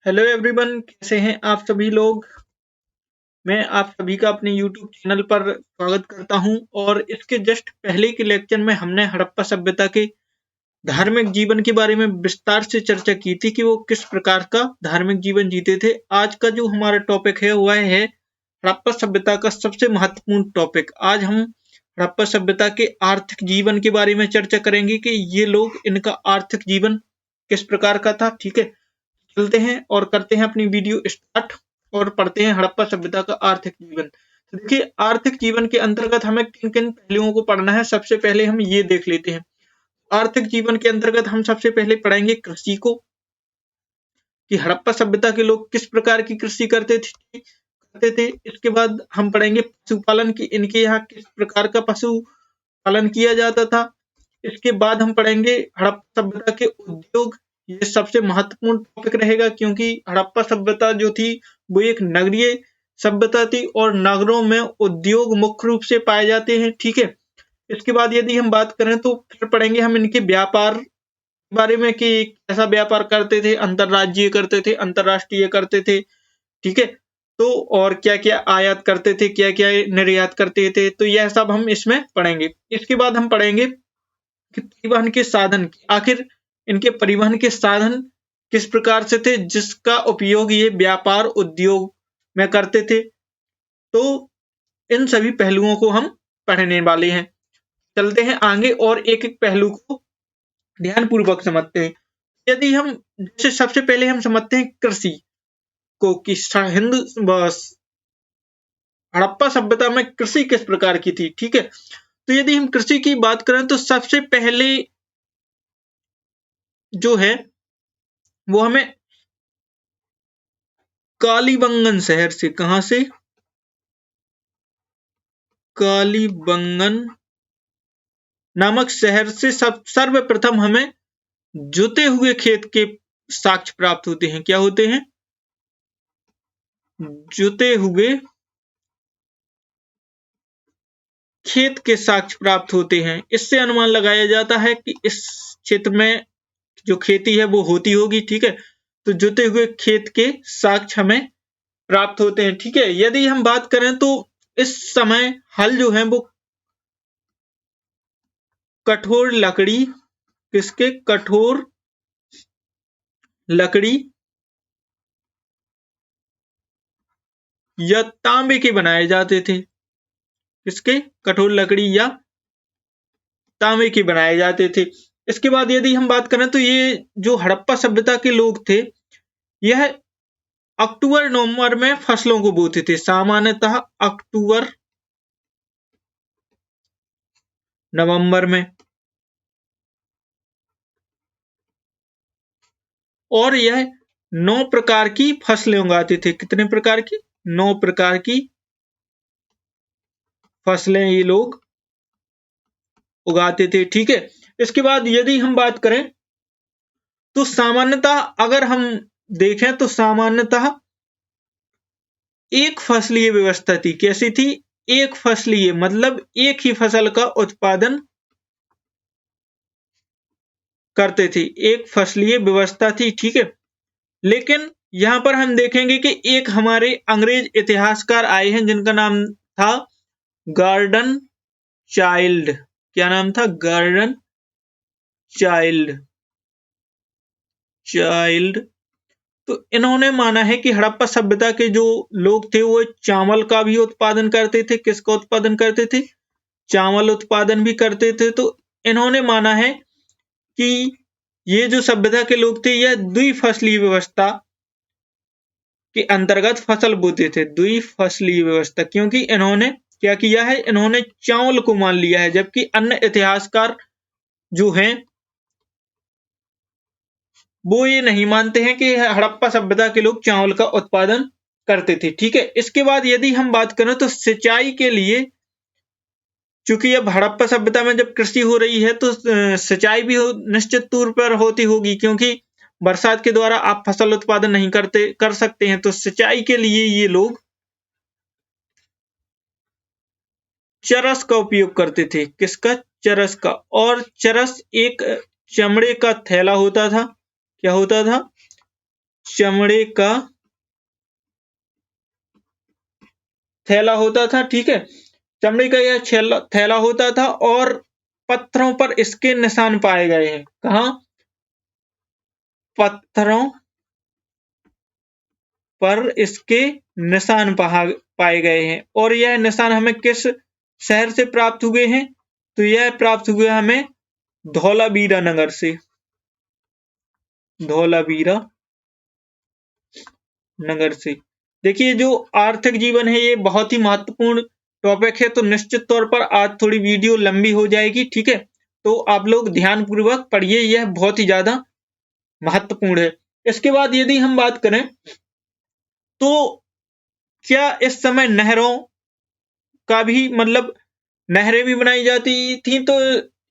Hello everyone, कैसे हैं आप सभी लोग। मैं आप सभी का अपने यूट्यूब चैनल पर स्वागत करता हूं। और इसके जस्ट पहले के लेक्चर में हमने हड़प्पा सभ्यता के धार्मिक जीवन के बारे में विस्तार से चर्चा की थी कि वो किस प्रकार का धार्मिक जीवन जीते थे। आज का जो हमारा टॉपिक है वह है हड़प्पा सभ्यता का सबसे महत्वपूर्ण टॉपिक। आज हम हड़प्पा सभ्यता के आर्थिक जीवन के बारे में चर्चा करेंगे कि ये लोग, इनका आर्थिक जीवन किस प्रकार का था। ठीक है, चलते हैं और करते हैं अपनी वीडियो स्टार्ट और पढ़ते हैं हड़प्पा सभ्यता का आर्थिक जीवन। तो देखिए, आर्थिक जीवन के अंतर्गत हमें किन किन पहलुओं को पढ़ना है, सबसे पहले हम ये देख लेते हैं। आर्थिक जीवन के अंतर्गत हम सबसे पहले पढ़ेंगे कृषि को, कि हड़प्पा सभ्यता के लोग किस प्रकार की कृषि करते थे। इसके बाद हम पढ़ेंगे पशुपालन की, इनके यहाँ किस प्रकार का पशु पालन किया जाता था। इसके बाद हम पढ़ेंगे हड़प्पा सभ्यता के उद्योग। ये सबसे महत्वपूर्ण टॉपिक रहेगा क्योंकि हड़प्पा सभ्यता जो थी वो एक नगरीय सभ्यता थी और नगरों में उद्योग मुख्य रूप से पाए जाते हैं। ठीक है, इसके बाद यदि हम बात करें तो फिर पढ़ेंगे हम इनके व्यापार के बारे में कि कैसा व्यापार करते थे, अंतरराज्यीय करते थे, अंतरराष्ट्रीय करते थे। ठीक है, तो और क्या क्या आयात करते थे, क्या क्या निर्यात करते थे, तो यह सब हम इसमें पढ़ेंगे। इसके बाद हम पढ़ेंगे कि परिवहन के साधन, आखिर इनके परिवहन के साधन किस प्रकार से थे जिसका उपयोग ये व्यापार उद्योग में करते थे। तो इन सभी पहलुओं को हम पढ़ने वाले हैं। चलते हैं आगे और एक एक पहलू को ध्यानपूर्वक समझते हैं। यदि हम जैसे सबसे पहले हम समझते हैं कृषि को कि हड़प्पा सभ्यता में कृषि किस प्रकार की थी। ठीक है, तो यदि हम कृषि की बात करें तो सबसे पहले जो है वो हमें कालीबंगन शहर से, कहां से, कालीबंगन नामक शहर से सर्वप्रथम हमें जुते हुए खेत के साक्ष्य प्राप्त होते हैं। क्या होते हैं? जुते हुए खेत के साक्ष्य प्राप्त होते हैं। इससे अनुमान लगाया जाता है कि इस क्षेत्र में जो खेती है वो होती होगी। ठीक है, तो जुते हुए खेत के साक्ष्य हमें प्राप्त होते हैं। ठीक है, यदि हम बात करें तो इस समय हल जो है वो कठोर लकड़ी, किसके? कठोर लकड़ी या तांबे के बनाए जाते थे। किसके? कठोर लकड़ी या तांबे के बनाए जाते थे। इसके बाद यदि हम बात करें तो ये जो हड़प्पा सभ्यता के लोग थे, यह अक्टूबर नवंबर में फसलों को बोते थे। सामान्यतः अक्टूबर नवंबर में। और यह 9 प्रकार की फसलें उगाते थे। कितने प्रकार की? 9 प्रकार की फसलें ये लोग उगाते थे। ठीक है, इसके बाद यदि हम बात करें तो सामान्यतः अगर हम देखें तो सामान्यतः एक फसलीय व्यवस्था थी। कैसी थी? एक फसलीय, मतलब एक ही फसल का उत्पादन करते थे। एक फसलीय व्यवस्था थी। ठीक है, लेकिन यहां पर हम देखेंगे कि एक हमारे अंग्रेज इतिहासकार आए हैं जिनका नाम था गॉर्डन चाइल्ड। क्या नाम था? Gordon Childe. तो इन्होंने माना है कि हड़प्पा सभ्यता के जो लोग थे वो चावल का भी उत्पादन करते थे। किसका उत्पादन करते थे? चावल उत्पादन भी करते थे। तो इन्होंने माना है कि ये जो सभ्यता के लोग थे यह द्विफसलीय व्यवस्था के अंतर्गत फसल बोते थे। द्विफसलीय व्यवस्था, क्योंकि इन्होंने क्या किया है? इन्होंने चावल को मान लिया है, जबकि अन्य इतिहासकार जो हैं वो ये नहीं मानते हैं कि हड़प्पा सभ्यता के लोग चावल का उत्पादन करते थे। ठीक है, इसके बाद यदि हम बात करें तो सिंचाई के लिए, चूंकि अब हड़प्पा सभ्यता में जब कृषि हो रही है तो सिंचाई भी निश्चित तौर पर होती होगी, क्योंकि बरसात के द्वारा आप फसल उत्पादन नहीं कर सकते हैं। तो सिंचाई के लिए ये लोग चरस का उपयोग करते थे। किसका? चरस का। और चरस एक चमड़े का थैला होता था। क्या होता था? चमड़े का थैला होता था, ठीक है। चमड़े का यह थैला होता था और पत्थरों पर इसके निशान पाए गए हैं। कहाँ? पत्थरों पर इसके निशान पाए गए हैं। और यह निशान हमें किस शहर से प्राप्त हुए हैं? तो यह प्राप्त हुए हमें धौलावीरा नगर से। धौलावीरा नगर से। देखिए, जो आर्थिक जीवन है ये बहुत ही महत्वपूर्ण टॉपिक है, तो निश्चित तौर पर आज थोड़ी वीडियो लंबी हो जाएगी, ठीक है। तो आप लोग ध्यानपूर्वक पढ़िए, यह बहुत ही ज्यादा महत्वपूर्ण है। इसके बाद यदि हम बात करें तो क्या इस समय नहरों का भी मतलब नहरें भी बनाई जाती थी? तो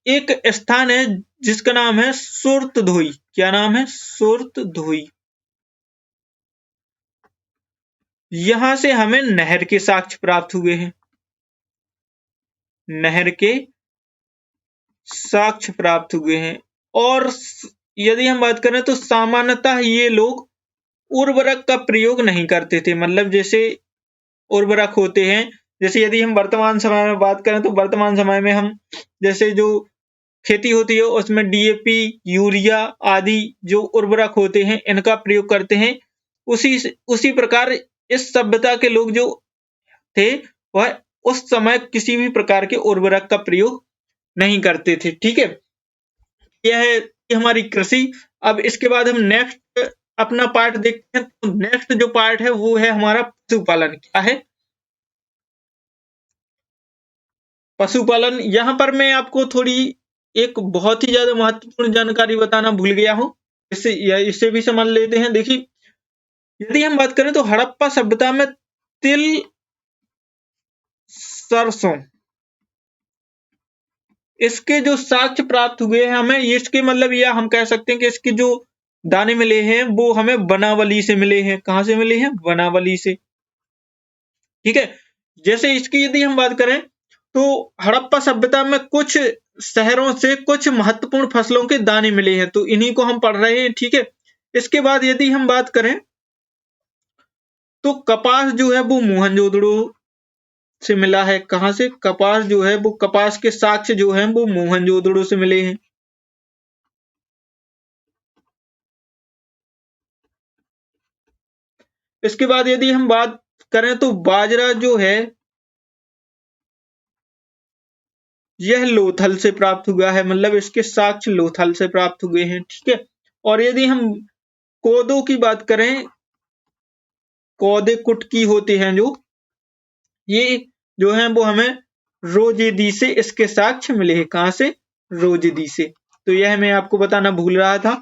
एक स्थान है जिसका नाम है सुरतधोई। क्या नाम है? सुरतधोई। यहां से हमें नहर के साक्ष्य प्राप्त हुए हैं। नहर के साक्ष्य प्राप्त हुए हैं। और यदि हम बात करें तो सामान्यतः ये लोग उर्वरक का प्रयोग नहीं करते थे। मतलब जैसे उर्वरक होते हैं, जैसे यदि हम वर्तमान समय में बात करें तो वर्तमान समय में हम जैसे जो खेती होती है उसमें डीएपी, यूरिया आदि जो उर्वरक होते हैं इनका प्रयोग करते हैं। उसी प्रकार इस सभ्यता के लोग जो थे वह उस समय किसी भी प्रकार के उर्वरक का प्रयोग नहीं करते थे, ठीक है। यह है हमारी कृषि। अब इसके बाद हम नेक्स्ट अपना पार्ट देखते हैं। तो नेक्स्ट जो पार्ट है वो है हमारा पशुपालन। क्या है? पशुपालन। यहां पर मैं आपको थोड़ी एक बहुत ही ज्यादा महत्वपूर्ण जानकारी बताना भूल गया हूं, इससे भी समझ लेते हैं। देखिए, यदि हम बात करें तो हड़प्पा सभ्यता में तिल, सरसों, इसके जो साक्ष्य प्राप्त हुए हैं हमें, इसके मतलब या हम कह सकते हैं कि इसके जो दाने मिले हैं वो हमें बनावली से मिले हैं। कहां से मिले हैं? बनावली से, ठीक है। जैसे इसकी यदि हम बात करें तो हड़प्पा सभ्यता में कुछ शहरों से कुछ महत्वपूर्ण फसलों के दाने मिले हैं, तो इन्हीं को हम पढ़ रहे हैं, ठीक है। इसके बाद यदि हम बात करें तो कपास जो है वो मोहनजोदड़ो से मिला है। कहां से? कपास जो है वो, कपास के साक्ष्य जो है वो मोहनजोदड़ो से मिले हैं। इसके बाद यदि हम बात करें तो बाजरा जो है यह लोथल से प्राप्त हुआ है। मतलब इसके साक्ष्य लोथल से प्राप्त हुए हैं, ठीक है। और यदि हम कोदो की बात करें, कोदे कुटकी होते हैं जो, ये जो है वो हमें रोजेदी से इसके साक्ष्य मिले हैं। कहां से? रोजेदी से। तो यह मैं आपको बताना भूल रहा था,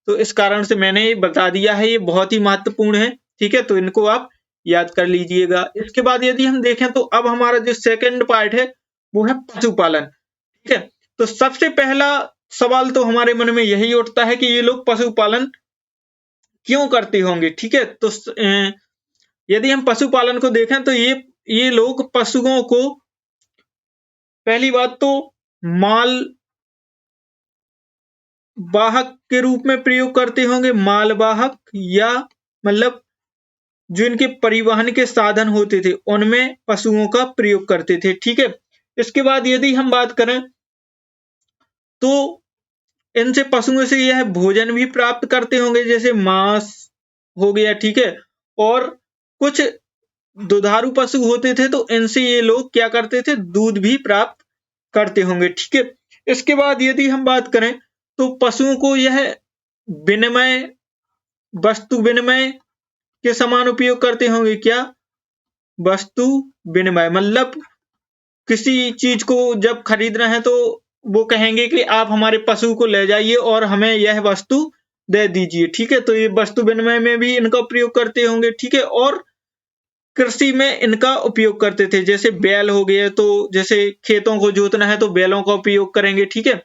तो इस कारण से मैंने बता दिया है। ये बहुत ही महत्वपूर्ण है, ठीक है। तो इनको आप याद कर लीजिएगा। इसके बाद यदि हम देखें तो अब हमारा जो सेकंड पार्ट है वो है पशुपालन, ठीक है। तो सबसे पहला सवाल तो हमारे मन में यही उठता है कि ये लोग पशुपालन क्यों करते होंगे, ठीक है। तो यदि हम पशुपालन को देखें तो ये लोग पशुओं को पहली बात तो माल वाहक के रूप में प्रयोग करते होंगे। मालवाहक, या मतलब जो इनके परिवहन के साधन होते थे उनमें पशुओं का प्रयोग करते थे, ठीक है। इसके बाद यदि हम बात करें तो इनसे पशुओं से यह भोजन भी प्राप्त करते होंगे, जैसे मांस हो गया, ठीक है। और कुछ दुधारू पशु होते थे तो इनसे ये लोग क्या करते थे? दूध भी प्राप्त करते होंगे, ठीक है। इसके बाद यदि हम बात करें तो पशुओं को यह विनिमय, वस्तु विनिमय के समान उपयोग करते होंगे। क्या? वस्तु विनिमय। मतलब किसी चीज को जब खरीदना है तो वो कहेंगे कि आप हमारे पशु को ले जाइए और हमें यह वस्तु दे दीजिए, ठीक है। तो ये वस्तु विनिमय में भी इनका प्रयोग करते होंगे, ठीक है। और कृषि में इनका उपयोग करते थे, जैसे बैल हो गए, तो जैसे खेतों को जोतना है तो बैलों का उपयोग करेंगे, ठीक है।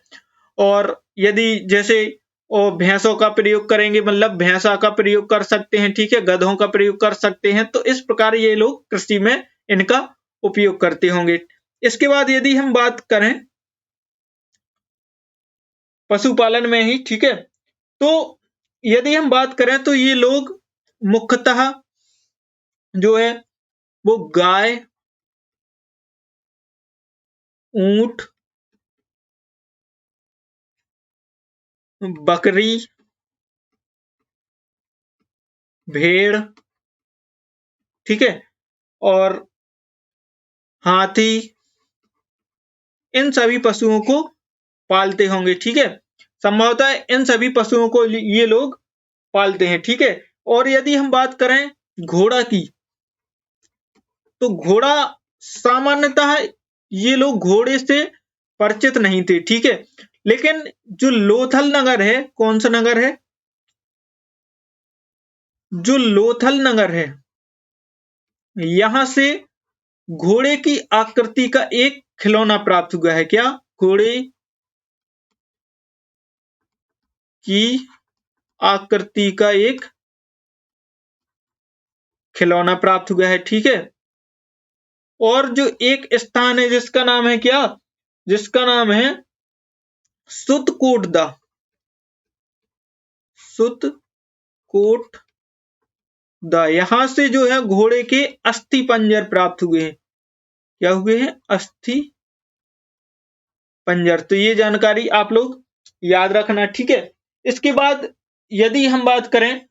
और यदि जैसे भैंसों का प्रयोग करेंगे, मतलब भैंसा का प्रयोग कर सकते हैं, ठीक है। गधों का प्रयोग कर सकते हैं। तो इस प्रकार ये लोग कृषि में इनका उपयोग करते होंगे। इसके बाद यदि हम बात करें पशुपालन में ही, ठीक है, तो यदि हम बात करें तो ये लोग मुख्यतः जो है वो गाय, ऊंट, बकरी, भेड़, ठीक है, और हाथी, इन सभी पशुओं को पालते होंगे, ठीक है। संभवतः इन सभी पशुओं को ये लोग पालते हैं, ठीक है। और यदि हम बात करें घोड़ा की, तो घोड़ा सामान्यतः ये लोग घोड़े से परिचित नहीं थे, ठीक है। लेकिन जो लोथल नगर है, कौन सा नगर है, जो लोथल नगर है, यहां से घोड़े की आकृति का एक खिलौना प्राप्त हुआ है। क्या? घोड़े की आकृति का एक खिलौना प्राप्त हुआ है, ठीक है। और जो एक स्थान है जिसका नाम है क्या, जिसका नाम है सुतकोटदा, सुतकोटदा, यहां से जो है घोड़े के अस्थि पंजर प्राप्त हुए हैं। क्या हुए हैं? अस्थि पंजर। तो ये जानकारी आप लोग याद रखना, ठीक है। इसके बाद यदि हम बात करें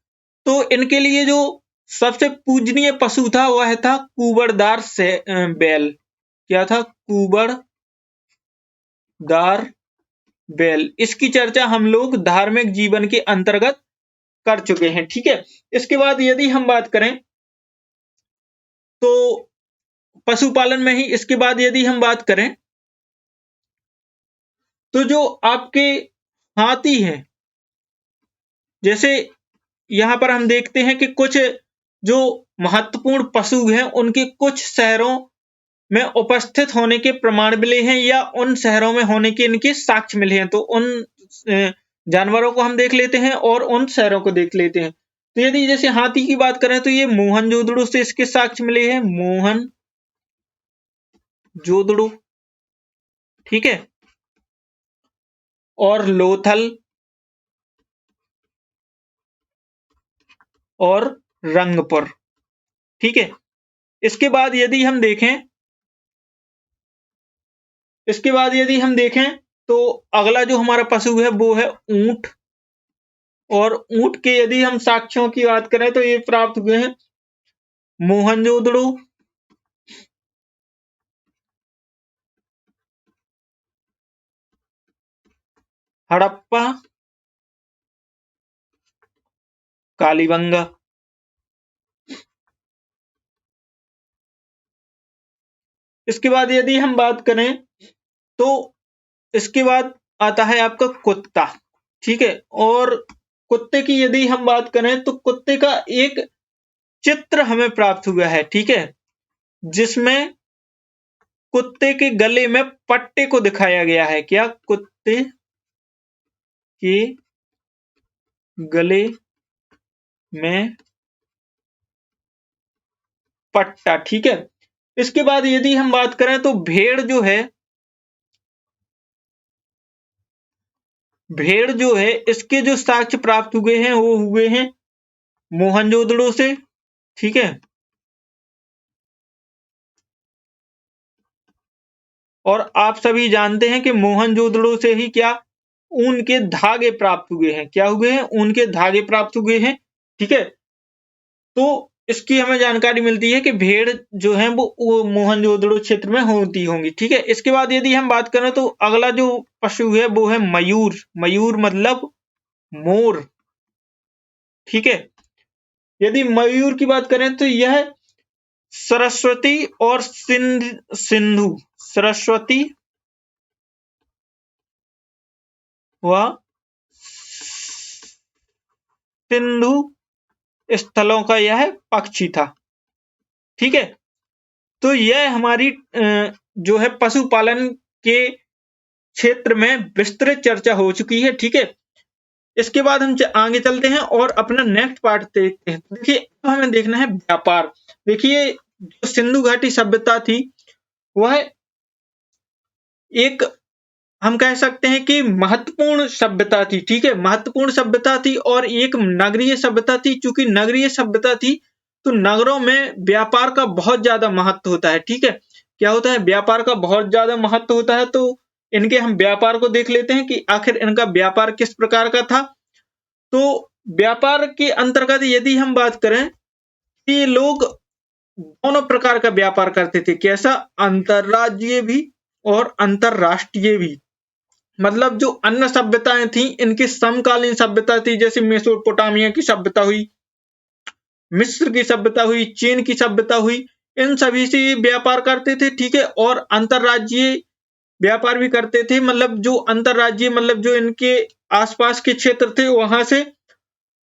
तो इनके लिए जो सबसे पूजनीय पशु था वह था कुबड़दार से बैल। क्या था? कुबड़दार बैल। इसकी चर्चा हम लोग धार्मिक जीवन के अंतर्गत कर चुके हैं, ठीक है। इसके बाद यदि हम बात करें तो पशुपालन में ही, इसके बाद यदि हम बात करें तो जो आपके हाथी हैं, जैसे यहां पर हम देखते हैं कि कुछ जो महत्वपूर्ण पशु हैं उनके कुछ शहरों में उपस्थित होने के प्रमाण मिले हैं या उन शहरों में होने के इनके साक्ष्य मिले हैं। तो उन जानवरों को हम देख लेते हैं और उन शहरों को देख लेते हैं। तो यदि जैसे हाथी की बात करें तो ये मोहनजोदड़ो से इसके साक्ष्य मिले हैं, मोहनजोदड़ो, ठीक है, और लोथल और रंगपुर, ठीक है। इसके बाद यदि हम देखें, इसके बाद यदि हम देखें तो अगला जो हमारा पशु है वो है ऊंट। और ऊंट के यदि हम साक्ष्यों की बात करें तो ये प्राप्त हुए हैं मोहनजोदड़ो, हड़प्पा, कालीबंगा। इसके बाद यदि हम बात करें तो इसके बाद आता है आपका कुत्ता, ठीक है। और कुत्ते की यदि हम बात करें तो कुत्ते का एक चित्र हमें प्राप्त हुआ है, ठीक है, जिसमें कुत्ते के गले में पट्टे को दिखाया गया है। क्या? कुत्ते के गले में पट्टा, ठीक है। इसके बाद यदि हम बात करें तो भेड़ जो है, भेड़ जो है इसके जो साक्ष्य प्राप्त हुए हैं वो हुए हैं मोहनजोदड़ो से, ठीक है। और आप सभी जानते हैं कि मोहनजोदड़ो से ही क्या ऊन के धागे प्राप्त हुए हैं। क्या हुए हैं? ऊन के धागे प्राप्त हुए हैं, ठीक है। तो इसकी हमें जानकारी मिलती है कि भेड़ जो है वो मोहनजोदड़ो क्षेत्र में होती होंगी, ठीक है। इसके बाद यदि हम बात करें तो अगला जो पशु है वो है मयूर। मयूर मतलब मोर, ठीक है। यदि मयूर की बात करें तो यह सरस्वती और सिंधु, सरस्वती व सिंधु स्थलों का यह पक्षी था, ठीक है। तो यह हमारी जो है पशुपालन के क्षेत्र में विस्तृत चर्चा हो चुकी है, ठीक है। इसके बाद हम आगे चलते हैं और अपना नेक्स्ट पार्ट देखते हैं। देखिए हमें देखना है व्यापार। देखिए जो सिंधु घाटी सभ्यता थी वह एक हम कह सकते हैं कि महत्वपूर्ण सभ्यता थी, ठीक है, महत्वपूर्ण सभ्यता थी और एक नगरीय सभ्यता थी। चूंकि नगरीय सभ्यता थी तो नगरों में व्यापार का बहुत ज्यादा महत्व होता है, ठीक है, क्या होता है, व्यापार का बहुत ज्यादा महत्व होता है। तो इनके हम व्यापार को देख लेते हैं कि आखिर इनका व्यापार किस प्रकार का था। तो व्यापार के अंतर्गत यदि हम बात करें कि ये लोग दोनों प्रकार का व्यापार करते थे। कैसा? अंतरराज्यीय भी और अंतरराष्ट्रीय भी। मतलब जो अन्य सभ्यताएं थी इनकी समकालीन सभ्यता थी, जैसे मेसोपोटामिया की सभ्यता हुई, मिस्र की सभ्यता हुई, चीन की सभ्यता हुई, इन सभी से ये व्यापार करते थे, ठीक है। और अंतरराज्यीय व्यापार भी करते थे, मतलब जो अंतरराज्यीय मतलब जो इनके आसपास के क्षेत्र थे वहां से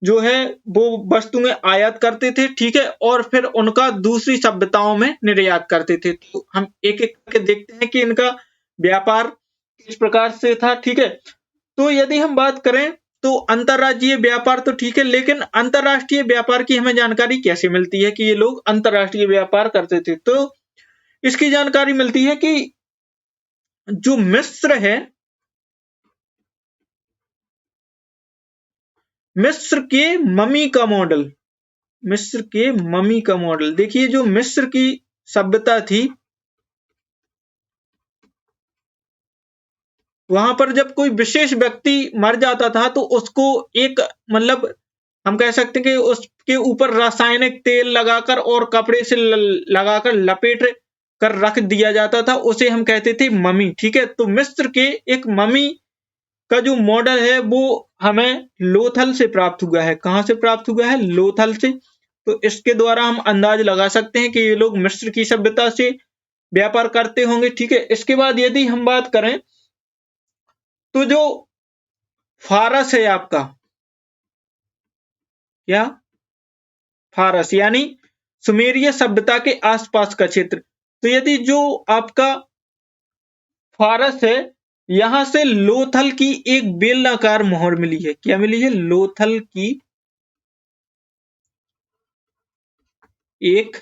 जो है वो वस्तुएं आयात करते थे, ठीक है, और फिर उनका दूसरी सभ्यताओं में निर्यात करते थे। तो हम एक एक करके देखते हैं कि इनका व्यापार किस प्रकार से था, ठीक है। तो यदि हम बात करें तो अंतरराज्यीय व्यापार तो ठीक है, लेकिन अंतरराष्ट्रीय व्यापार की हमें जानकारी कैसे मिलती है कि ये लोग अंतरराष्ट्रीय व्यापार करते थे? तो इसकी जानकारी मिलती है कि जो मिस्र है, मिस्र के ममी का मॉडल, मिस्र के ममी का मॉडल देखिए, जो मिस्र की सभ्यता थी वहां पर जब कोई विशेष व्यक्ति मर जाता था तो उसको एक मतलब हम कह सकते हैं कि उसके ऊपर रासायनिक तेल लगाकर और कपड़े से लगाकर लपेट कर रख दिया जाता था, उसे हम कहते थे ममी, ठीक है। तो मिस्र के एक ममी का जो मॉडल है वो हमें लोथल से प्राप्त हुआ है। कहां से प्राप्त हुआ है? लोथल से। तो इसके द्वारा हम अंदाज लगा सकते हैं कि ये लोग मिस्र की सभ्यता से व्यापार करते होंगे, ठीक है। इसके बाद यदि हम बात करें तो जो फारस है आपका, क्या? फारस यानी सुमेरिय सभ्यता के आसपास का क्षेत्र। तो यदि जो आपका फारस है, यहां से लोथल की एक बेलनाकार मोहर मिली है। क्या मिली है? लोथल की एक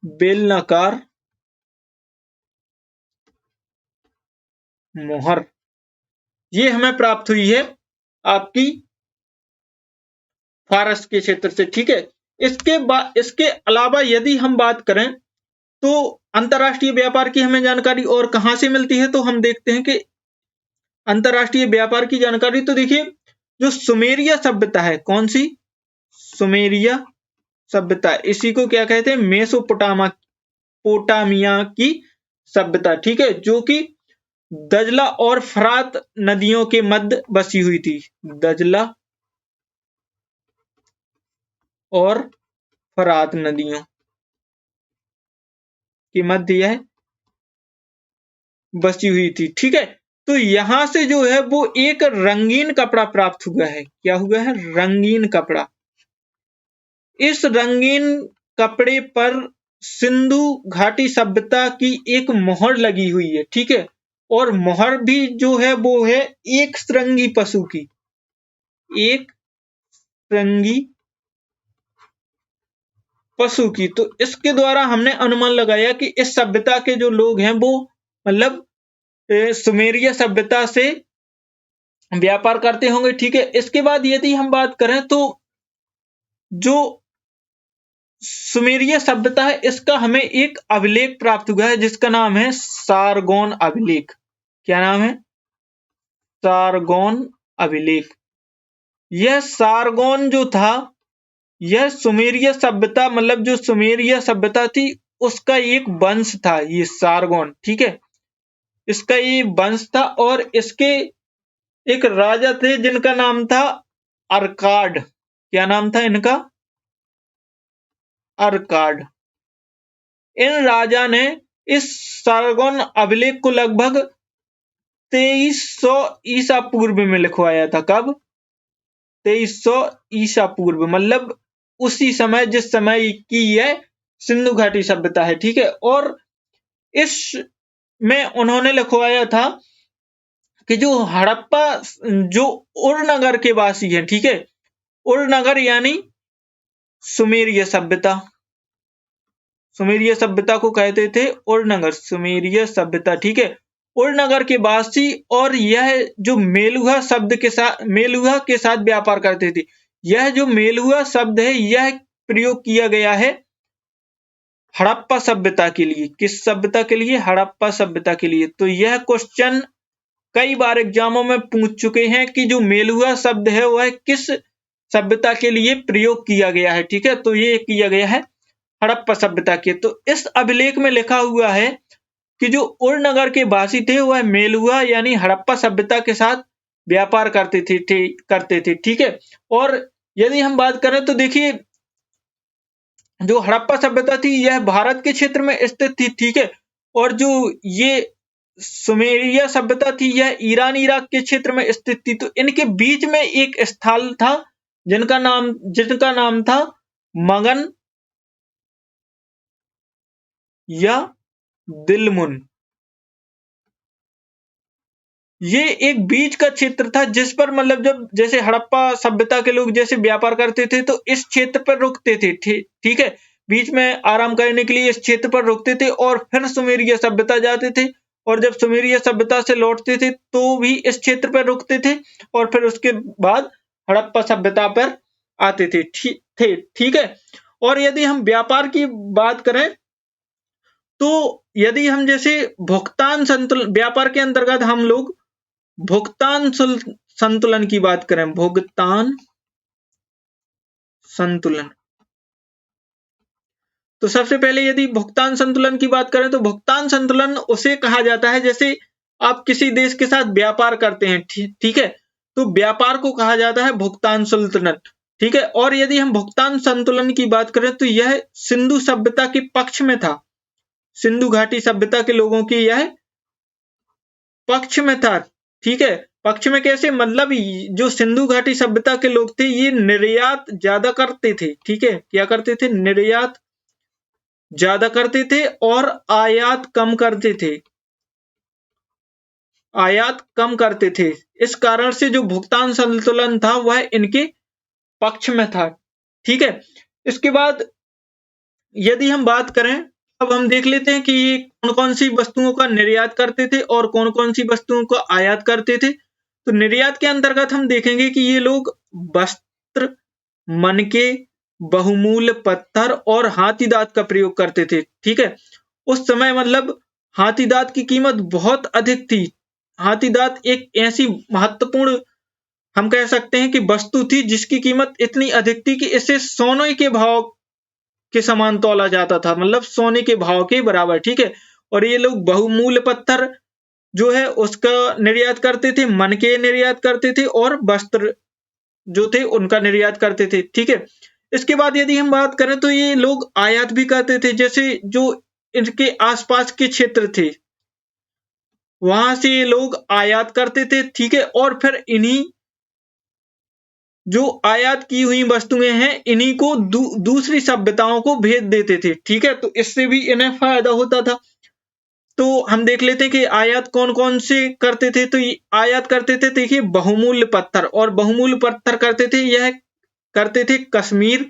बेलनाकार मोहर, ये हमें प्राप्त हुई है आपकी फारस के क्षेत्र से, ठीक है। इसके अलावा यदि हम बात करें तो अंतरराष्ट्रीय व्यापार की हमें जानकारी और कहां से मिलती है? तो हम देखते हैं कि अंतरराष्ट्रीय व्यापार की जानकारी तो देखिए, जो सुमेरिया सभ्यता है, कौन सी? सुमेरिया सभ्यता, इसी को क्या कहते हैं? पोटामिया की सभ्यता, ठीक है, जो कि दजला और फरात नदियों के मध्य बसी हुई थी। दजला और फरात नदियों के मध्य यह बसी हुई थी, ठीक है। तो यहां से जो है वो एक रंगीन कपड़ा प्राप्त हुआ है। क्या हुआ है? रंगीन कपड़ा। इस रंगीन कपड़े पर सिंधु घाटी सभ्यता की एक मोहर लगी हुई है, ठीक है। और मोहर भी जो है वो है एक श्रृंगी पशु की, एक श्रृंगी पशु की। तो इसके द्वारा हमने अनुमान लगाया कि इस सभ्यता के जो लोग हैं वो मतलब सुमेरिया सभ्यता से व्यापार करते होंगे, ठीक है। इसके बाद यदि हम बात करें तो जो सुमेरिया सभ्यता है इसका हमें एक अभिलेख प्राप्त हुआ है जिसका नाम है सारगोन अभिलेख। क्या नाम है? सारगोन अभिलेख। यह सारगोन जो था, यह सुमेरिया सभ्यता मतलब जो सुमेरिया सभ्यता थी उसका एक वंश था ये सारगोन, ठीक है। इसका ये वंश था और इसके एक राजा थे जिनका नाम था अर्काड। क्या नाम था इनका? अर्काड। इन राजा ने इस सारगोन अभिलेख को लगभग 2300 ईसा पूर्व में लिखवाया था। कब? 2300 ईसा पूर्व, मतलब उसी समय जिस समय की यह सिंधु घाटी सभ्यता है, ठीक है। और इस में उन्होंने लिखवाया था कि जो हड़प्पा, जो उरनगर के वासी हैं, ठीक है, उरनगर यानी सुमेरिया सभ्यता, सुमेरिय सभ्यता को कहते थे उरनगर, सुमेरिय सभ्यता, ठीक है। उरनगर के वासी, और यह जो मेलुहा शब्द के साथ, मेलुहा के साथ व्यापार करते थे। यह जो मेलुहा शब्द है यह प्रयोग किया गया है हड़प्पा सभ्यता के लिए। किस सभ्यता के लिए? हड़प्पा सभ्यता के लिए। तो यह क्वेश्चन कई बार एग्जामों में पूछ चुके हैं कि जो मेलुहा शब्द है वह किस सभ्यता के लिए प्रयोग किया गया है, ठीक है। तो ये किया गया है हड़प्पा सभ्यता के। तो इस अभिलेख में लिखा हुआ है कि जो उरनगर के वासी थे वह मेलुहा यानी हड़प्पा सभ्यता के साथ व्यापार करते थे, ठीक है। और यदि हम बात करें तो देखिए, जो हड़प्पा सभ्यता थी यह भारत के क्षेत्र में स्थित थी, ठीक है। और जो ये सुमेरिया सभ्यता थी यह ईरान इराक के क्षेत्र में स्थित थी। तो इनके बीच में एक स्थल था जिनका नाम था मगन या दिलमुन। ये एक बीच का क्षेत्र था जिस पर मतलब जब जैसे हड़प्पा सभ्यता के लोग जैसे व्यापार करते थे तो इस क्षेत्र पर रुकते थे, ठीक है। बीच में आराम करने के लिए इस क्षेत्र पर रुकते थे और फिर सुमेरिया सभ्यता जाते थे, और जब सुमेरिया सभ्यता से लौटते थे तो भी इस क्षेत्र पर रुकते थे, और फिर उसके बाद हड़प्पा सभ्यता पर आते थे, ठीक है। और यदि हम व्यापार की बात करें तो यदि हम जैसे भुगतान संतुलन, व्यापार के अंतर्गत हम लोग भुगतान संतुलन की बात करें, भुगतान संतुलन, तो सबसे पहले यदि भुगतान संतुलन की बात करें तो भुगतान संतुलन उसे कहा जाता है जैसे आप किसी देश के साथ व्यापार करते हैं, ठीक है। तो व्यापार को कहा जाता है भुगतान संतुलन, ठीक है। और यदि हम भुगतान संतुलन की बात करें तो यह सिंधु सभ्यता के पक्ष में था। सिंधु घाटी सभ्यता के लोगों की यह पक्ष में था, ठीक है। पक्ष में कैसे? मतलब जो सिंधु घाटी सभ्यता के लोग थे ये निर्यात ज्यादा करते थे, ठीक है। क्या करते थे? निर्यात ज्यादा करते थे और आयात कम करते थे, आयात कम करते थे। इस कारण से जो भुगतान संतुलन था वह इनके पक्ष में था, ठीक है। इसके बाद यदि हम बात करें, अब हम देख लेते हैं कि ये कौन कौन सी वस्तुओं का निर्यात करते थे और कौन कौन सी वस्तुओं का आयात करते थे। तो निर्यात के अंतर्गत हम देखेंगे कि ये लोग वस्त्र, मनके, बहुमूल्य पत्थर और हाथी दांत का प्रयोग करते थे, ठीक है। उस समय मतलब हाथी दांत की कीमत बहुत अधिक थी। हाथी दांत एक ऐसी महत्वपूर्ण, हम कह सकते हैं कि वस्तु थी जिसकी कीमत इतनी अधिक थी कि इसे सोने के भाव के समान तोला जाता था, मतलब सोने के भाव के बराबर, ठीक है। और ये लोग बहुमूल्य पत्थर जो है उसका निर्यात करते थे, मनके निर्यात करते थे और वस्त्र जो थे उनका निर्यात करते थे, ठीक है। इसके बाद यदि हम बात करें तो ये लोग आयात भी करते थे, जैसे जो इनके आसपास के क्षेत्र थे वहां से ये लोग आयात करते थे, ठीक है। और फिर इन्हीं जो आयात की हुई वस्तुएं हैं इन्हीं को दूसरी सभ्यताओं को भेज देते थे, ठीक है। तो इससे भी इन्हें फायदा होता था। तो हम देख लेते हैं कि आयात कौन कौन से करते थे। तो आयात करते थे, देखिए, बहुमूल्य पत्थर, और बहुमूल्य पत्थर करते थे, यह करते थे कश्मीर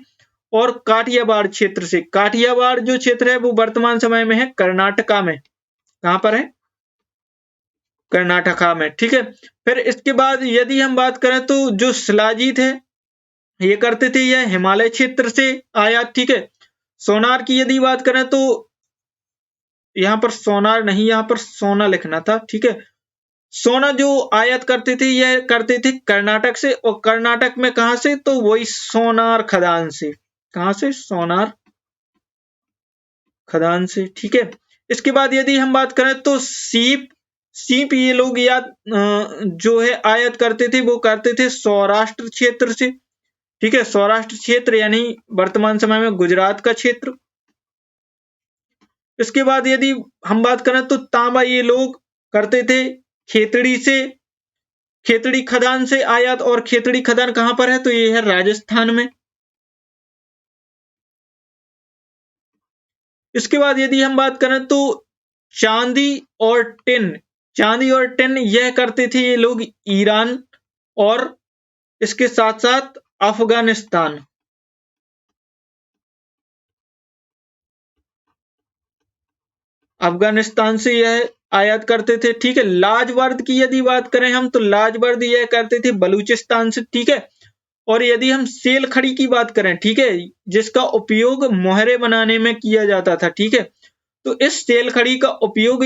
और काठियावाड़ क्षेत्र से। काठियावाड़ जो क्षेत्र है वो वर्तमान समय में है कर्नाटका में। कहां पर है? कर्नाटका में, ठीक है। फिर इसके बाद यदि हम बात करें तो जो शिलाजीत है ये करते थे, यह हिमालय क्षेत्र से आयात, ठीक है। सोनार की यदि बात करें तो यहाँ पर सोनार नहीं, यहाँ पर सोना लिखना था, ठीक है। सोना जो आयात करते थे यह करते थे कर्नाटक से, और कर्नाटक में कहां से? तो वही सोनार खदान से। कहां से? सोनार खदान से, ठीक है। इसके बाद यदि हम बात करें तो सीप ये लोग जो है आयात करते थे, वो करते थे सौराष्ट्र क्षेत्र से, ठीक है। सौराष्ट्र क्षेत्र यानी वर्तमान समय में गुजरात का क्षेत्र। इसके बाद यदि हम बात करें तो तांबा ये लोग करते थे खेतड़ी से, खेतड़ी खदान से आयात। और खेतड़ी खदान कहां पर है? तो ये है राजस्थान में। इसके बाद यदि हम बात करें तो चांदी और टिन, चांदी और टिन यह करते थे ये लोग ईरान और इसके साथ साथ अफगानिस्तान। अफगानिस्तान से यह आयात करते थे, ठीक है। लाजवर्द की यदि बात करें हम, तो लाजवर्द यह करते थे बलूचिस्तान से, ठीक है। और यदि हम सेल खड़ी की बात करें, ठीक है, जिसका उपयोग मोहरे बनाने में किया जाता था, ठीक है। तो इस सेल खड़ी का उपयोग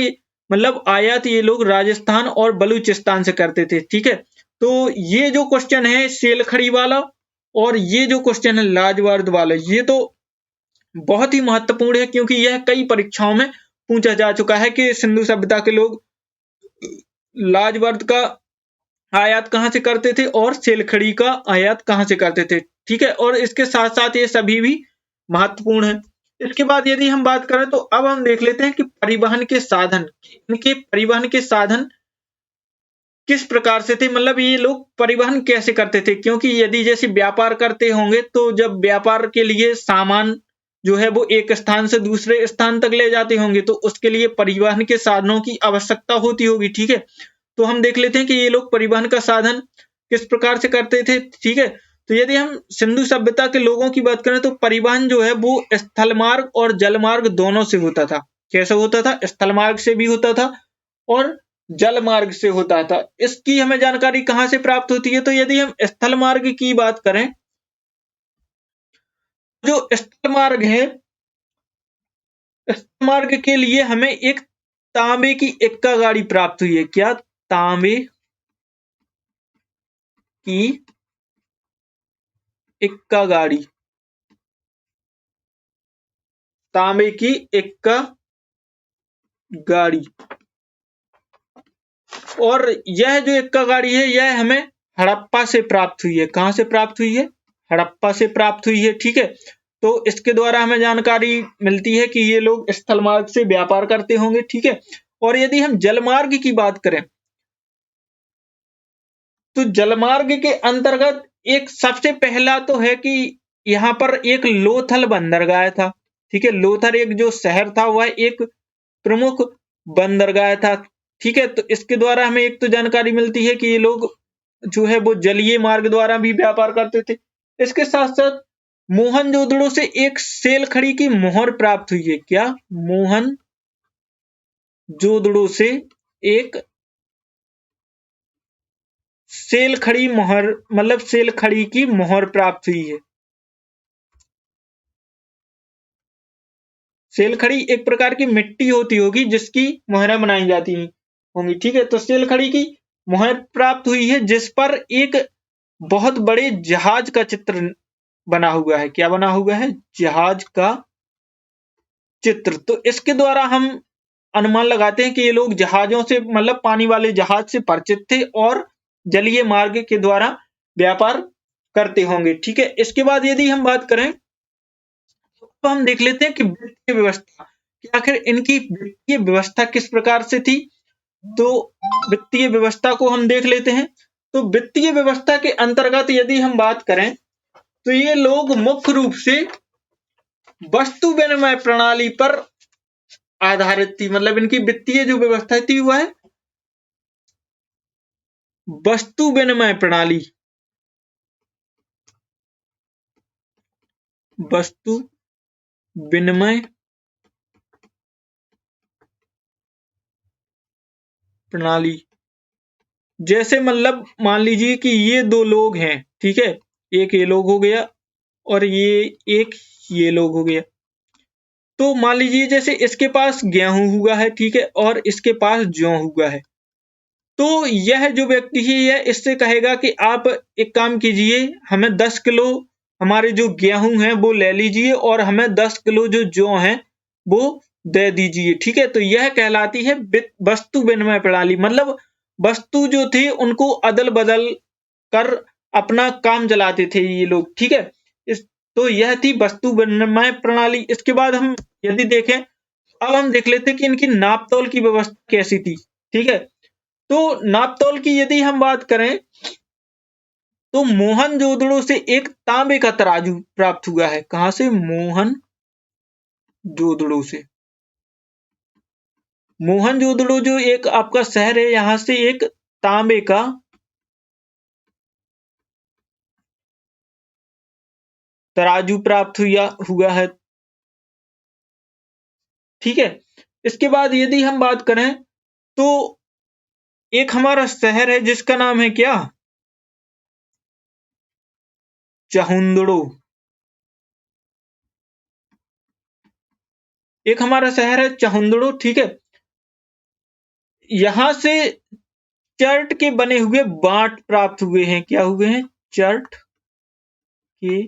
मतलब आयात ये लोग राजस्थान और बलूचिस्तान से करते थे, ठीक है। तो ये जो क्वेश्चन है सेल खड़ी वाला और ये जो क्वेश्चन है लाजवर्द वाला, ये तो बहुत ही महत्वपूर्ण है, क्योंकि यह कई परीक्षाओं में पूछा जा चुका है कि सिंधु सभ्यता के लोग लाजवर्द का आयात कहाँ से करते थे और सेलखड़ी का आयात कहाँ से करते थे, ठीक है। और इसके साथ साथ ये सभी भी महत्वपूर्ण है। इसके बाद यदि हम बात करें, तो अब हम देख लेते हैं कि परिवहन के साधन, इनके परिवहन के साधन किस प्रकार से थे, मतलब ये लोग परिवहन कैसे करते थे। क्योंकि यदि जैसे व्यापार करते होंगे, तो जब व्यापार के लिए सामान जो है वो एक स्थान से दूसरे स्थान तक ले जाते होंगे, तो उसके लिए परिवहन के साधनों की आवश्यकता होती होगी, ठीक है। तो हम देख लेते हैं कि ये लोग परिवहन का साधन किस प्रकार से करते थे, ठीक है। तो यदि हम सिंधु सभ्यता के लोगों की बात करें, तो परिवहन जो है वो स्थल मार्ग और जल मार्ग दोनों से होता था। कैसे होता था? स्थल मार्ग से भी होता था और जल मार्ग से होता था। इसकी हमें जानकारी कहाँ से प्राप्त होती है? तो यदि हम स्थल मार्ग की बात करें, जो स्थल मार्ग है, स्थल मार्ग के लिए हमें एक तांबे की इक्का गाड़ी प्राप्त हुई है। क्या? तांबे की इक्का गाड़ी, तांबे की इक्का गाड़ी। और यह जो इक्का गाड़ी है, यह हमें हड़प्पा से प्राप्त हुई है। कहां से प्राप्त हुई है? हड़प्पा से प्राप्त हुई है, ठीक है। तो इसके द्वारा हमें जानकारी मिलती है कि ये लोग स्थल मार्ग से व्यापार करते होंगे, ठीक है। और यदि हम जलमार्ग की बात करें, तो जलमार्ग के अंतर्गत एक सबसे पहला तो है कि यहाँ पर एक लोथल बंदरगाह था, ठीक है। लोथल एक जो शहर था, वह एक प्रमुख बंदरगाह था, ठीक है। तो इसके द्वारा हमें एक तो जानकारी मिलती है कि ये लोग जो है वो जलीय मार्ग द्वारा भी व्यापार करते थे। इसके साथ साथ मोहनजोदड़ो से एक सेल खड़ी की मोहर प्राप्त हुई है। क्या? मोहनजोदड़ो से एक सेल खड़ी मोहर, मतलब सेल खड़ी की मोहर प्राप्त हुई है। सेल खड़ी एक प्रकार की मिट्टी होती होगी जिसकी मोहरें बनाई जाती होंगी, ठीक है। तो सेल खड़ी की मोहर प्राप्त हुई है, जिस पर एक बहुत बड़े जहाज का चित्र बना हुआ है। क्या बना हुआ है? जहाज का चित्र। तो इसके द्वारा हम अनुमान लगाते हैं कि ये लोग जहाजों से, मतलब पानी वाले जहाज से परिचित थे और जलीय मार्ग के द्वारा व्यापार करते होंगे, ठीक है। इसके बाद यदि हम बात करें, तो हम देख लेते हैं कि वित्तीय व्यवस्था, कि आखिर इनकी वित्तीय व्यवस्था किस प्रकार से थी। तो वित्तीय व्यवस्था को हम देख लेते हैं। तो वित्तीय व्यवस्था के अंतर्गत यदि हम बात करें, तो ये लोग मुख्य रूप से वस्तु विनिमय प्रणाली पर आधारित थी। मतलब इनकी वित्तीय जो व्यवस्था थी वह वस्तु विनिमय प्रणाली, वस्तु विनिमय प्रणाली। जैसे मतलब मान लीजिए कि ये दो लोग हैं, ठीक है। एक ये लोग हो गया और एक ये लोग हो गया। तो मान लीजिए जैसे इसके पास गेहूं हुआ है, ठीक है, और इसके पास जौ हुआ है। तो यह जो व्यक्ति है, यह इससे कहेगा कि आप एक काम कीजिए, हमें 10 किलो हमारे जो गेहूं हैं वो ले लीजिए और हमें 10 किलो जो जौ हैं वो दे दीजिए, ठीक है। तो यह कहलाती है वस्तु विनिमय प्रणाली। मतलब वस्तु जो थी उनको अदल बदल कर अपना काम चलाते थे ये लोग, ठीक है। इस तो यह थी वस्तु विनिमय प्रणाली। इसके बाद हम यदि देखें, अब हम देख लेते हैं कि इनकी नापतोल की व्यवस्था कैसी थी, ठीक है। तो नापतोल की यदि हम बात करें, तो मोहनजोदड़ो से एक तांबे का तराजू प्राप्त हुआ है। कहां से? मोहनजोदड़ो से। मोहनजोदड़ो जो एक आपका शहर है, यहां से एक तांबे का तराजू प्राप्त हुआ है, ठीक है। इसके बाद यदि हम बात करें तो एक हमारा शहर है जिसका नाम है क्या, चाहुंदड़ो। एक हमारा शहर है चाहुंदड़ो, ठीक है। यहां से चर्ट के बने हुए बांट प्राप्त हुए हैं। क्या हुए हैं? चर्ट के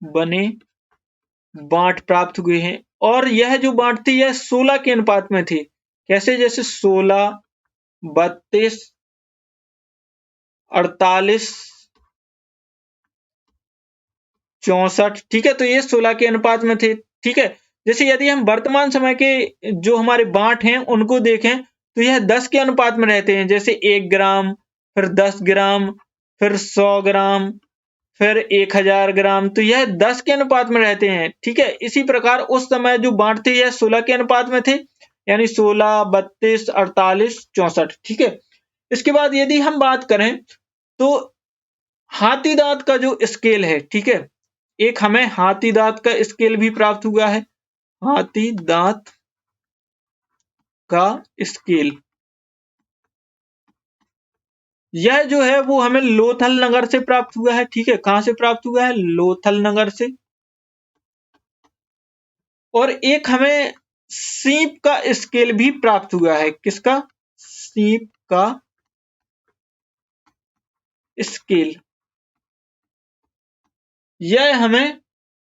बने बांट प्राप्त हुए हैं। और यह जो बांट थे यह 16 के अनुपात में थे। कैसे? जैसे 16, 32, 48, 64, ठीक है। तो ये 16 के अनुपात में थे, ठीक है। जैसे यदि हम वर्तमान समय के जो हमारे बांट हैं उनको देखें तो यह 10 के अनुपात में रहते हैं। जैसे 1 ग्राम, फिर 10 ग्राम, फिर 100 ग्राम, फिर 1000 ग्राम, तो यह 10 के अनुपात में रहते हैं, ठीक है। इसी प्रकार उस समय जो बांट थे यह 16 के अनुपात में थे, यानी 16, 32, 48, 64, ठीक है। इसके बाद यदि हम बात करें तो हाथी दांत का जो स्केल है, ठीक है, एक हमें हाथी दांत का स्केल भी प्राप्त हुआ है। हाथी दांत का स्केल, यह जो है वो हमें लोथल नगर से प्राप्त हुआ है, ठीक है। कहां से प्राप्त हुआ है? लोथल नगर से। और एक हमें सीप का स्केल भी प्राप्त हुआ है। किसका? सीप का स्केल। यह हमें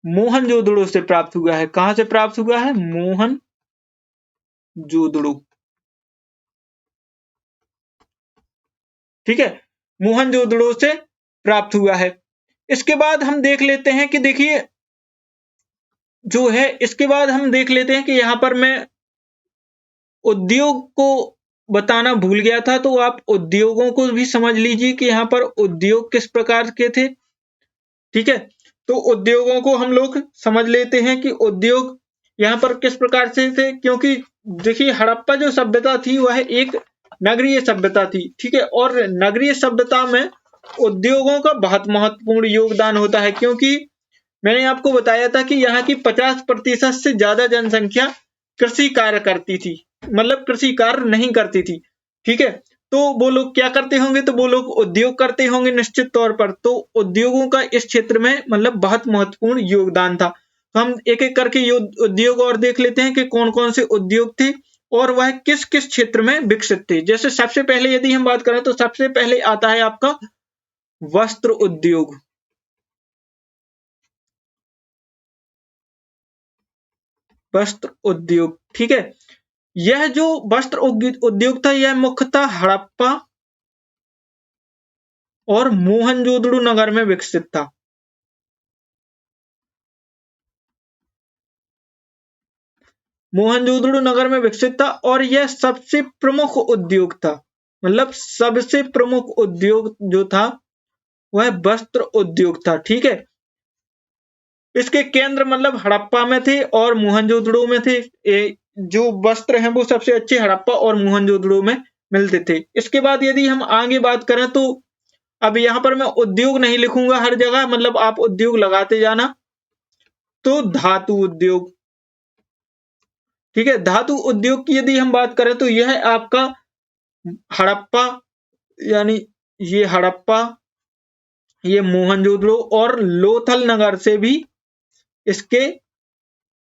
मोहनजोदड़ो से प्राप्त हुआ है। कहां से प्राप्त हुआ है? मोहनजोदड़ो, ठीक है। मोहनजोदड़ो से प्राप्त हुआ है। इसके बाद हम देख लेते हैं कि देखिए जो है, इसके बाद हम देख लेते हैं कि यहां पर मैं उद्योग को बताना भूल गया था, तो आप उद्योगों को भी समझ लीजिए कि यहाँ पर उद्योग किस प्रकार के थे, ठीक है। तो उद्योगों को हम लोग समझ लेते हैं कि उद्योग यहाँ पर किस प्रकार से थे, क्योंकि देखिए हड़प्पा जो सभ्यता थी वह एक नगरीय सभ्यता थी, ठीक है। और नगरीय सभ्यता में उद्योगों का बहुत महत्वपूर्ण योगदान होता है, क्योंकि मैंने आपको बताया था कि यहाँ की 50% से ज्यादा जनसंख्या कृषि कार्य करती थी, मतलब कृषि कार्य नहीं करती थी, ठीक है। तो वो लोग क्या करते होंगे? तो वो लोग उद्योग करते होंगे निश्चित तौर पर। तो उद्योगों का इस क्षेत्र में मतलब बहुत महत्वपूर्ण योगदान था। तो हम एक एक करके उद्योग और देख लेते हैं कि कौन कौन से उद्योग थे और वह किस किस क्षेत्र में विकसित थे। जैसे सबसे पहले यदि हम बात करें तो सबसे पहले आता है आपका वस्त्र उद्योग। वस्त्र उद्योग, ठीक है। यह जो वस्त्र उद्योग था यह मुख्यतः हड़प्पा और मोहनजोदड़ो नगर में विकसित था। मोहनजोदड़ो नगर में विकसित था और यह सबसे प्रमुख उद्योग था, मतलब सबसे प्रमुख उद्योग जो था वह वस्त्र उद्योग था, ठीक है। इसके केंद्र मतलब हड़प्पा में थे और मोहनजोदड़ो में थे। जो वस्त्र हैं वो सबसे अच्छे हड़प्पा और मोहनजोदड़ो में मिलते थे। इसके बाद यदि हम आगे बात करें तो अब यहाँ पर मैं उद्योग नहीं लिखूंगा हर जगह, मतलब आप उद्योग लगाते जाना। तो धातु उद्योग, ठीक है। धातु उद्योग की यदि हम बात करें तो यह आपका हड़प्पा, यानी ये हड़प्पा, ये मोहनजोदड़ो और लोथल नगर से भी इसके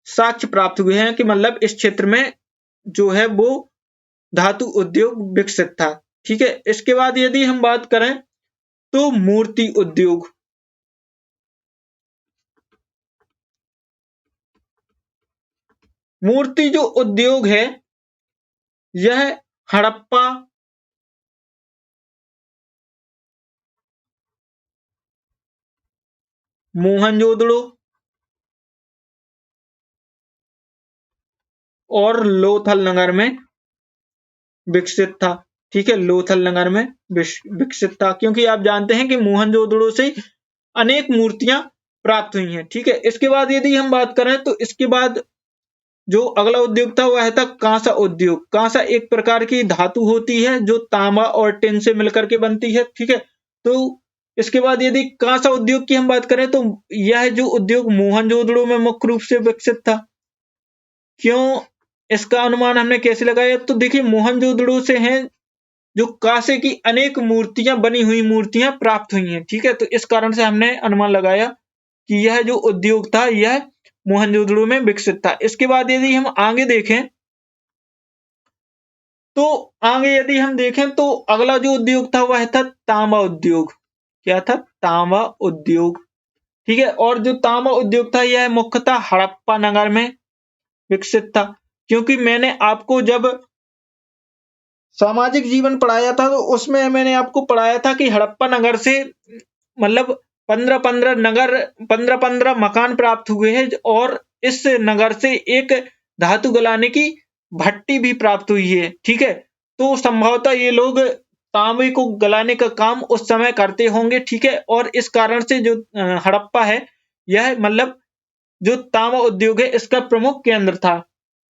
साक्ष्य प्राप्त हुए हैं कि मतलब इस क्षेत्र में जो है वो धातु उद्योग विकसित था, ठीक है। इसके बाद यदि हम बात करें तो मूर्ति उद्योग। मूर्ति जो उद्योग है यह हड़प्पा, मोहनजोदड़ो और लोथल नगर में विकसित था, ठीक है। लोथल नगर में विकसित था, क्योंकि आप जानते हैं कि मोहनजोदड़ो से अनेक मूर्तियां प्राप्त हुई हैं, ठीक है। इसके बाद यदि हम बात करें तो इसके बाद जो अगला उद्योग था वह था कांसा उद्योग। कांसा एक प्रकार की धातु होती है जो तांबा और टिन से मिलकर के बनती है, ठीक है। तो इसके बाद यदि कांसा उद्योग की हम बात करें तो यह जो उद्योग मोहनजोदड़ो में मुख्य रूप से विकसित था। क्यों? इसका अनुमान हमने कैसे लगाया? तो देखिए मोहनजोदड़ो से हैं जो कांसे की अनेक मूर्तियां बनी हुई मूर्तियां प्राप्त हुई हैं, ठीक है। तो इस कारण से हमने अनुमान लगाया कि यह जो उद्योग था यह मोहनजोदड़ो में विकसित था। इसके बाद यदि हम आगे देखें तो आगे यदि हम देखें तो अगला जो उद्योग था वह था तांबा उद्योग। क्या था? तांबा उद्योग, ठीक है। और जो तांबा उद्योग था यह मुख्यतः हड़प्पा नगर में विकसित था, क्योंकि मैंने आपको जब सामाजिक जीवन पढ़ाया था तो उसमें मैंने आपको पढ़ाया था कि हड़प्पा नगर से मतलब 15-15 मकान प्राप्त हुए हैं और इस नगर से एक धातु गलाने की भट्टी भी प्राप्त हुई है, ठीक है। तो संभवतः ये लोग तांबे को गलाने का काम उस समय करते होंगे, ठीक है। और इस कारण से जो हड़प्पा है यह मतलब जो तांबा उद्योग है इसका प्रमुख केंद्र था।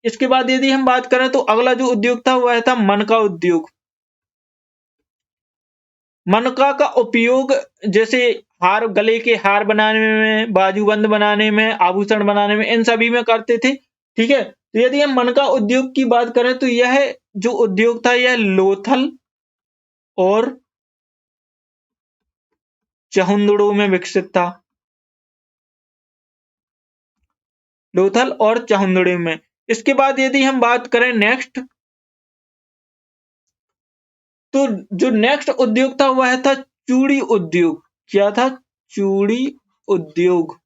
इसके बाद यदि हम बात करें तो अगला जो उद्योग था वह था मनका उद्योग। मनका का उपयोग जैसे हार, गले के हार बनाने में, बाजूबंद बनाने में, आभूषण बनाने में, इन सभी में करते थे, ठीक है। तो यदि हम मनका उद्योग की बात करें तो यह जो उद्योग था यह लोथल और चहुंदड़ो में विकसित था। लोथल और चहुंदड़ो में। इसके बाद यदि हम बात करें नेक्स्ट, तो जो नेक्स्ट उद्योग था वह था चूड़ी उद्योग। क्या था? चूड़ी उद्योग।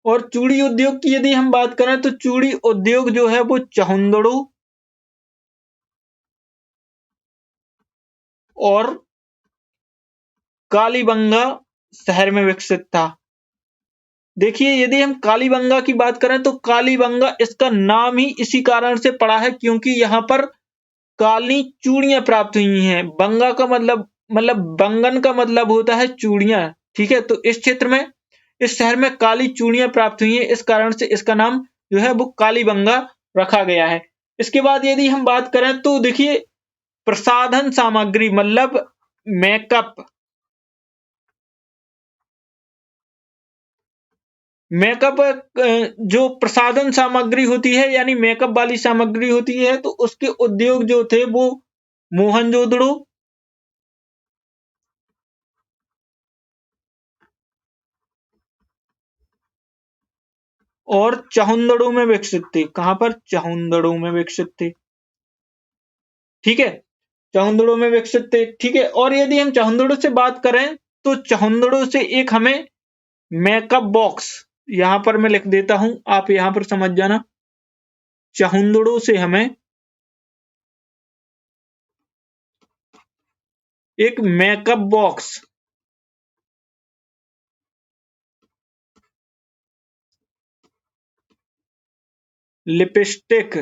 और चूड़ी उद्योग की यदि हम बात करें तो चूड़ी उद्योग जो है वो चहुंदड़ो और कालीबंगा शहर में विकसित था। देखिए यदि हम कालीबंगा की बात करें तो कालीबंगा इसका नाम ही इसी कारण से पड़ा है क्योंकि यहाँ पर काली चूड़ियां प्राप्त हुई हैं। बंगा का मतलब बंगन का मतलब होता है चूड़ियां, ठीक है। तो इस क्षेत्र में, इस शहर में काली चूड़ियां प्राप्त हुई हैं, इस कारण से इसका नाम जो है वो कालीबंगा रखा गया है। इसके बाद यदि हम बात करें तो देखिए प्रसाधन सामग्री मतलब मेकअप, मेकअप जो प्रसाधन सामग्री होती है यानी मेकअप वाली सामग्री होती है तो उसके उद्योग जो थे वो मोहनजोदड़ो और चहुंदड़ो में विकसित थे। कहां पर? चहुंदड़ो में विकसित थे, ठीक है। चहुंदड़ो में विकसित थे, ठीक है। और यदि हम चहुंदड़ो से बात करें तो चहुंदड़ो से एक हमें मेकअप बॉक्स, यहां पर मैं लिख देता हूं, आप यहां पर समझ जाना। चहुंदड़ो से हमें एक मेकअप बॉक्स, लिपस्टिक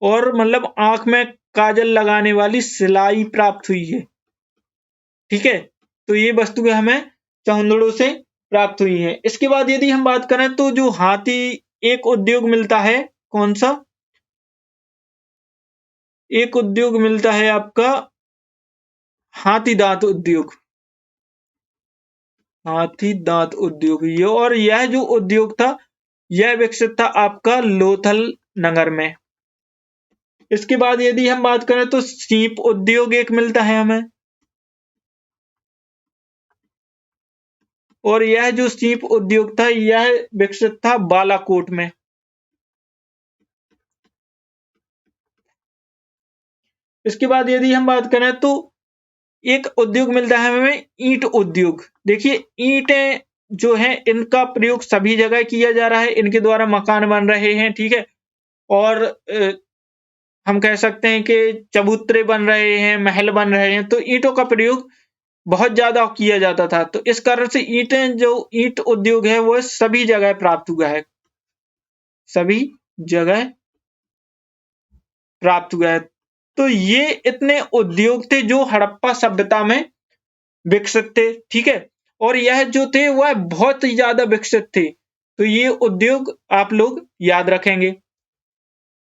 और मतलब आंख में काजल लगाने वाली सिलाई प्राप्त हुई है, ठीक है। तो ये वस्तुएं हमें चहुंदड़ो से प्राप्त हुई हैं। इसके बाद यदि हम बात करें तो जो हाथी एक उद्योग मिलता है, कौन सा? एक उद्योग मिलता है आपका हाथी दांत उद्योग। हाथी दांत उद्योग ये, और यह जो उद्योग था यह विकसित था आपका लोथल नगर में। इसके बाद यदि हम बात करें तो सीप उद्योग एक मिलता है हमें, और यह जो सीप उद्योग था यह विकसित था बालाकोट में। इसके बाद यदि हम बात करें तो एक उद्योग मिलता है हमें ईंट उद्योग। देखिए ईंटें जो हैं इनका प्रयोग सभी जगह किया जा रहा है, इनके द्वारा मकान बन रहे हैं, ठीक है। और हम कह सकते हैं कि चबूतरे बन रहे हैं, महल बन रहे हैं, तो ईंटों का प्रयोग बहुत ज्यादा किया जाता था। तो इस कारण से ईंटें, जो ईंट उद्योग है वो सभी जगह प्राप्त हुआ है, सभी जगह प्राप्त हुआ है। तो ये इतने उद्योग थे जो हड़प्पा सभ्यता में विकसित थे, ठीक है। और यह जो थे वह बहुत ही ज्यादा विकसित थे। तो ये उद्योग आप लोग याद रखेंगे।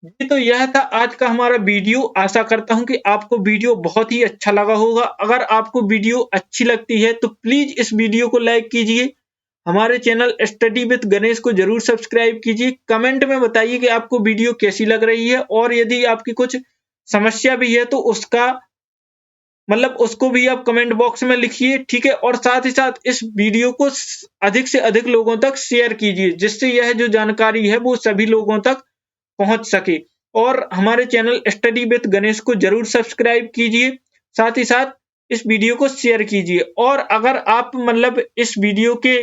जी, तो यह था आज का हमारा वीडियो। आशा करता हूँ कि आपको वीडियो बहुत ही अच्छा लगा होगा। अगर आपको वीडियो अच्छी लगती है तो प्लीज़ इस वीडियो को लाइक कीजिए। हमारे चैनल स्टडी विद गणेश को ज़रूर सब्सक्राइब कीजिए। कमेंट में बताइए कि आपको वीडियो कैसी लग रही है, और यदि आपकी कुछ समस्या भी है तो उसका मतलब उसको भी आप कमेंट बॉक्स में लिखिए, ठीक है? और साथ ही साथ इस वीडियो को अधिक से अधिक लोगों तक शेयर कीजिए, जिससे यह जो जानकारी है वो सभी लोगों तक पहुंच सके। और हमारे चैनल स्टडी विद गणेश को जरूर सब्सक्राइब कीजिए। साथ ही साथ इस वीडियो को शेयर कीजिए। और अगर आप मतलब इस वीडियो के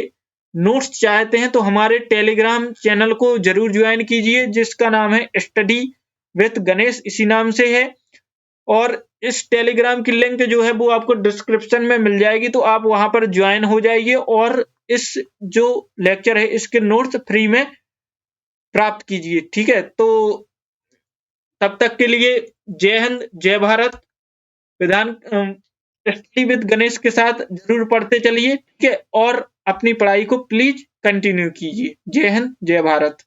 नोट्स चाहते हैं तो हमारे टेलीग्राम चैनल को जरूर ज्वाइन कीजिए, जिसका नाम है स्टडी विद गणेश, इसी नाम से है। और इस टेलीग्राम की लिंक जो है वो आपको डिस्क्रिप्शन में मिल जाएगी, तो आप वहां पर ज्वाइन हो जाइए और इस जो लेक्चर है इसके नोट्स फ्री में प्राप्त कीजिए, ठीक है? तो तब तक के लिए जय हिंद, जय भारत। स्टडी विद गणेश के साथ जरूर पढ़ते चलिए, ठीक है? और अपनी पढ़ाई को प्लीज कंटिन्यू कीजिए। जय हिंद, जय भारत।